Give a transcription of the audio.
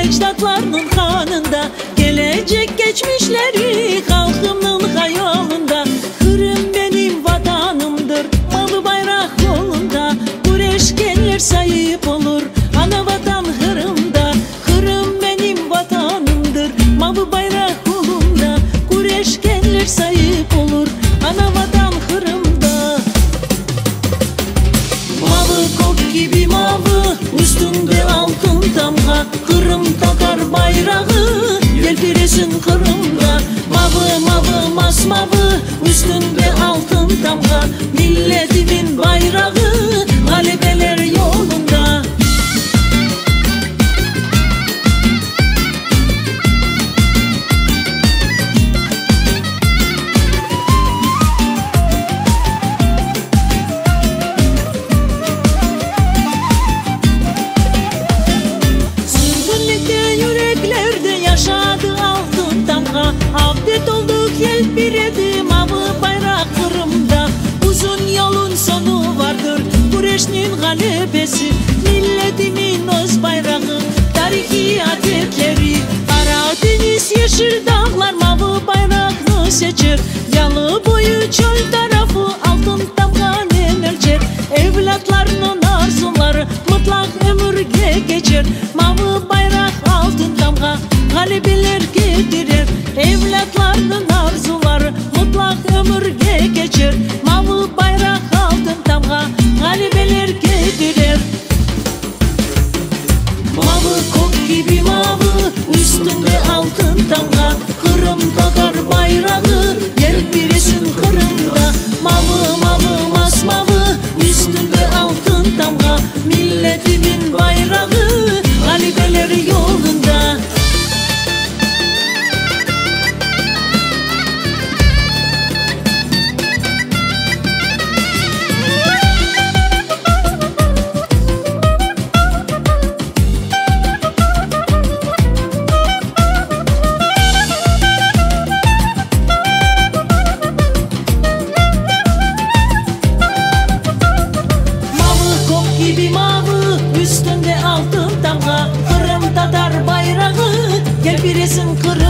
Ecdatlarının kanında, gelecek geçmişleri halkımın hayalında. Kırım benim vatanımdır, mavi bayrak kolunda. Güreşkenler sahip olur, ana vatan Kırım'da. Kırım benim vatanımdır, mavi bayrak kolunda. Güreşkenler sahip olur, ana vatan Kırım'da. Mavi kok gibi mavi, üstünde altın damga. Kırım Tatar bayrağı yelpiresin Kırım'da. Mavi mavi masmavi, üstünde altın damga. Milletimin bayrağı galibeler yolunda. Abdet olduk yelpiredi mavi bayrak Kırım'da. Uzun yolun sonu vardır, güreşnin galebesi. Milletimin öz bayrağı, tarihi adetleri. Karadeniz yeşil dağlar mavi bayrakını seçer. Yalı boyu çöl tarafı altın damga ölçer. Evlatlarının arzuları mutlak ömürge geçer. Mavi bayrak altın damga galibeler getirir. Evlatlarının arzuları mutlak ömürge geçer. Mavi bayrak altın damga galibeler getirir. Mavi kok gibi mavi, üstünde altın damga. Kırım Tatar bayrağı yelpiresin Kırım'da. Mavi mavi masmavi, üstünde altın damga. Milletimin bayrağı galibeler yolunda. Üstünde altın damga, Kırım Tatar bayrağı yelpiresin Kırım.